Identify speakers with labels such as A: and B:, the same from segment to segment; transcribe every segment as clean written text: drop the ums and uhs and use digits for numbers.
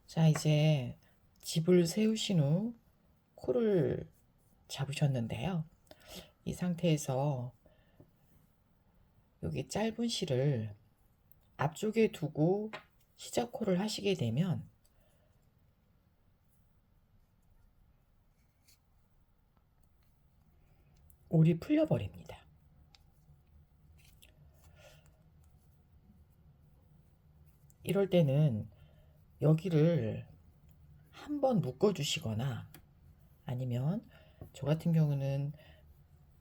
A: 자, 이제 집을 세우신 후 코를 잡으셨는데요. 이 상태에서 여기 짧은 실을 앞쪽에 두고 시작 코를 하시게 되면 올이 풀려버립니다. 이럴 때는 여기를 한번 묶어주시거나 아니면 저 같은 경우는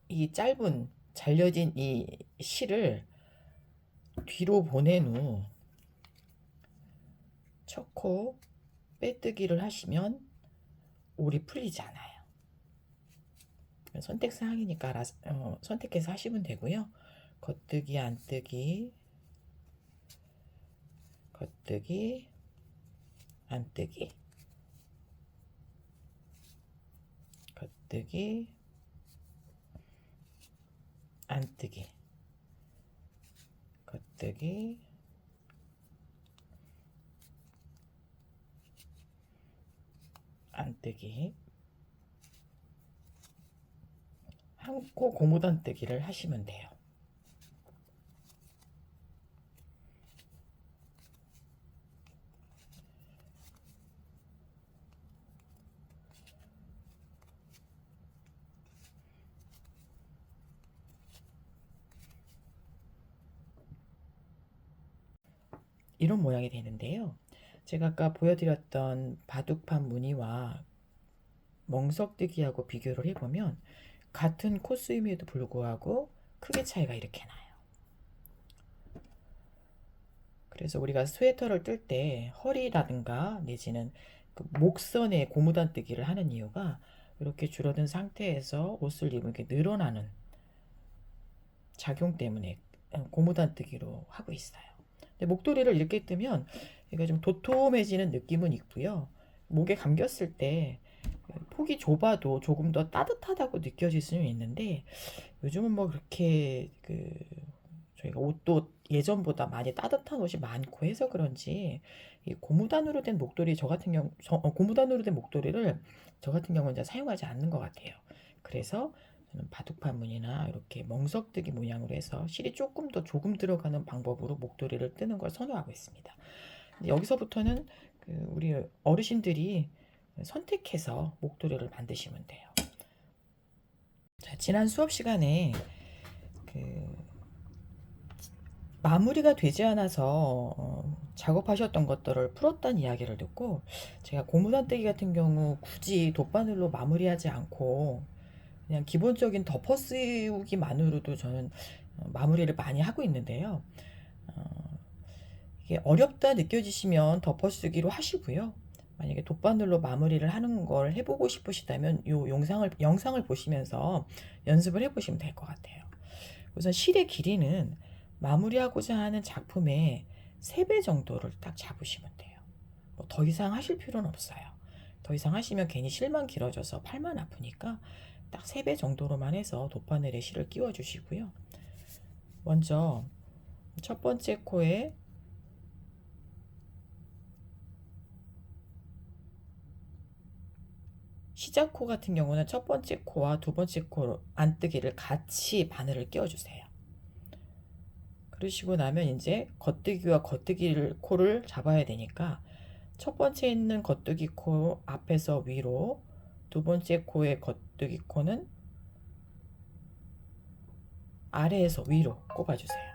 A: 이 짧은 잘려진 이 실을 뒤로 보낸 후 첫 코 빼뜨기를 하시면 올이 풀리지 않아요. 선택 사항이니까 선택해서 하시면 되고요. 겉뜨기, 안뜨기, 겉뜨기, 안뜨기, 겉뜨기, 안뜨기, 겉뜨기, 안뜨기, 한 코 고무단뜨기를 하시면 돼요. 이런 모양이 되는데요. 제가 아까 보여드렸던 바둑판 무늬와 멍석뜨기하고 비교를 해보면 같은 코스임에도 불구하고 크게 차이가 이렇게 나요. 그래서 우리가 스웨터를 뜰 때 허리라든가 내지는 그 목선에 고무단뜨기를 하는 이유가 이렇게 줄어든 상태에서 옷을 입으면 이렇게 늘어나는 작용 때문에 고무단뜨기로 하고 있어요. 근데 목도리를 이렇게 뜨면 이게 좀 도톰해지는 느낌은 있고요. 목에 감겼을 때 폭이 좁아도 조금 더 따뜻하다고 느껴질 수는 있는데 요즘은 뭐 그렇게 저희가 옷도 예전보다 많이 따뜻한 옷이 많고 해서 그런지 이 고무단으로 된 목도리 고무단으로 된 목도리를 저 같은 경우는 이제 사용하지 않는 것 같아요. 그래서 저는 바둑판 무늬나 이렇게 멍석뜨기 모양으로 해서 실이 조금 들어가는 방법으로 목도리를 뜨는 걸 선호하고 있습니다. 여기서부터는 우리 어르신들이 선택해서 목도리를 만드시면 돼요. 자, 지난 수업 시간에 그 마무리가 되지 않아서 작업하셨던 것들을 풀었다는 이야기를 듣고 제가 고무단뜨기 같은 경우 굳이 돗바늘로 마무리하지 않고 그냥 기본적인 덮어 쓰기만으로도 저는 마무리를 많이 하고 있는데요. 이게 어렵다 느껴지시면 덮어쓰기로 하시고요. 만약에 돗바늘로 마무리를 하는 걸 해보고 싶으시다면 이 영상을 보시면서 연습을 해보시면 될 것 같아요. 우선 실의 길이는 마무리하고자 하는 작품의 3배 정도를 딱 잡으시면 돼요. 뭐더 이상 하실 필요는 없어요. 더 이상 하시면 괜히 실만 길어져서 팔만 아프니까 딱 3배 정도로만 해서 돗바늘에 실을 끼워 주시고요. 먼저 첫 번째 코에 시작 코 같은 경우는 첫 번째 코와 두 번째 코 안뜨기를 같이 바늘을 끼워주세요. 그러시고 나면 이제 겉뜨기와 겉뜨기 코를 잡아야 되니까 첫 번째 있는 겉뜨기 코 앞에서 위로, 두 번째 코의 겉뜨기 코는 아래에서 위로 꼽아주세요.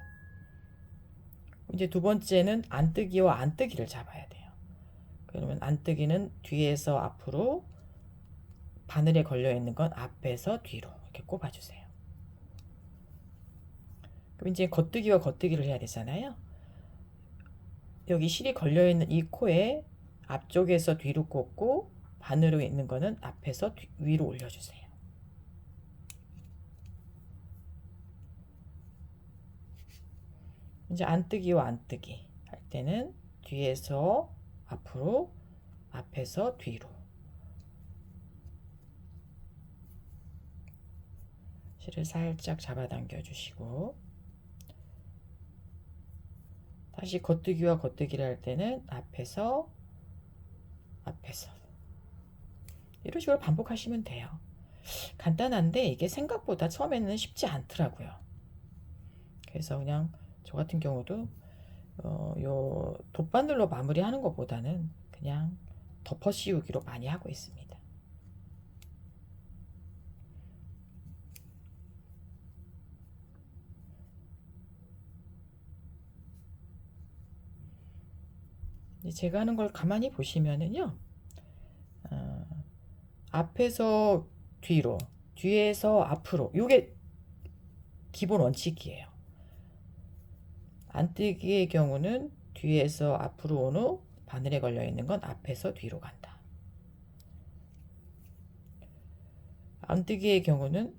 A: 이제 두 번째는 안뜨기와 안뜨기를 잡아야 돼요. 그러면 안뜨기는 뒤에서 앞으로, 바늘에 걸려 있는 건 앞에서 뒤로 이렇게 꼽아주세요. 그럼 이제 겉뜨기와 겉뜨기를 해야 되잖아요. 여기 실이 걸려 있는 이 코에 앞쪽에서 뒤로 꽂고 바늘로 있는 거는 앞에서 위로 올려주세요. 이제 안뜨기와 안뜨기 할 때는 뒤에서 앞으로, 앞에서 뒤로. 실을 살짝 잡아당겨 주시고 다시 겉뜨기와 겉뜨기를 할 때는 앞에서 앞에서. 이런 식으로 반복하시면 돼요. 간단한데 이게 생각보다 처음에는 쉽지 않더라고요. 그래서 그냥 저 같은 경우도 요 돗바늘로 마무리하는 것보다는 그냥 덮어 씌우기로 많이 하고 있습니다. 제가 하는 걸 가만히 보시면은요, 어, 앞에서 뒤로, 뒤에서 앞으로, 요게 기본 원칙이에요. 안뜨기의 경우는 뒤에서 앞으로 온 후 바늘에 걸려 있는 건 앞에서 뒤로 간다. 안뜨기의 경우는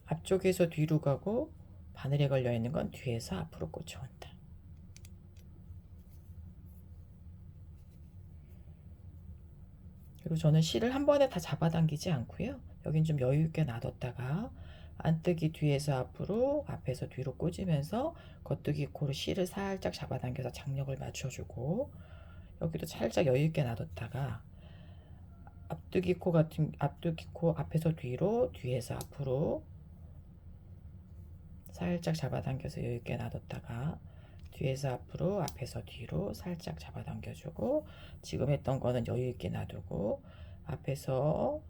A: 앞쪽에서 뒤로 가고 바늘에 걸려 있는 건 뒤에서 앞으로 꽂혀온다. 그리고 저는 실을 한 번에 다 잡아당기지 않고요. 여긴 좀 여유 있게 놔뒀다가 안뜨기 뒤에서 앞으로, 앞에서 뒤로 꽂으면서 겉뜨기 코로 실을 살짝 잡아당겨서 장력을 맞춰주고, 여기도 살짝 여유 있게 놔뒀다가 앞뜨기 코 앞에서 뒤로, 뒤에서 앞으로 살짝 잡아당겨서 여유 있게 놔뒀다가 뒤에서 앞으로, 앞에서 뒤로 살짝 잡아당겨주고, 지금 했던 거는 여유 있게 놔두고 앞에서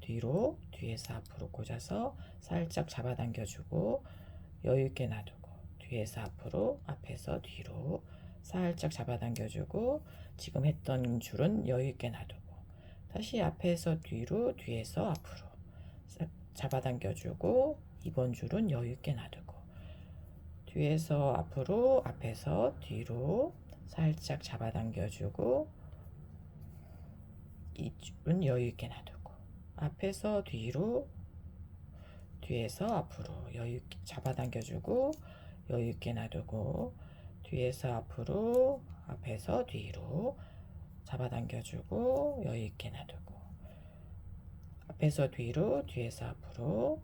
A: 뒤로, 뒤에서 앞으로 꽂아서 살짝 잡아당겨주고 여유 있게 놔두고 뒤에서 앞으로, 앞에서 뒤로 살짝 잡아당겨주고, 지금 했던 줄은 여유 있게 놔두고 다시 앞에서 뒤로, 뒤에서 앞으로 잡아당겨주고, 이번 줄은 여유 있게 놔두고 뒤에서 앞으로, 앞에서 뒤로 살짝 잡아당겨주고, 이 줄은 여유 있게 놔두고 앞에서 뒤로, 뒤에서 앞으로 여유 있게 잡아당겨주고 여유 있게 놔두고 뒤에서 앞으로, 앞에서 뒤로 잡아당겨주고 여유 있게 놔두고 앞에서 뒤로, 뒤에서 앞으로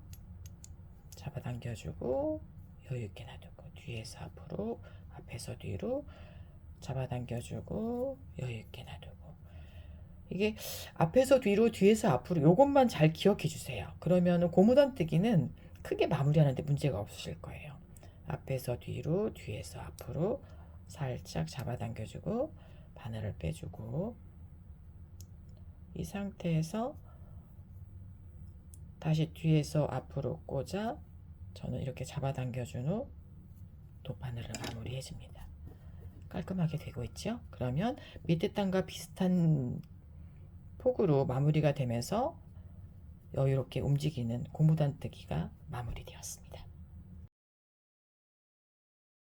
A: 잡아당겨주고 여유 있게 놔두고 뒤에서 앞으로, 앞에서 뒤로 잡아당겨주고 여유 있게 놔두고. 이게 앞에서 뒤로, 뒤에서 앞으로 요것만 잘 기억해 주세요. 그러면 고무단뜨기는 크게 마무리하는데 문제가 없으실 거예요. 앞에서 뒤로, 뒤에서 앞으로 살짝 잡아당겨주고 바늘을 빼주고, 이 상태에서 다시 뒤에서 앞으로 꽂아 저는 이렇게 잡아당겨준 후 돗바늘을 마무리해 줍니다. 깔끔하게 되고 있죠? 그러면 밑에 단과 비슷한 폭으로 마무리가 되면서 여유롭게 움직이는 고무단뜨기가 마무리되었습니다.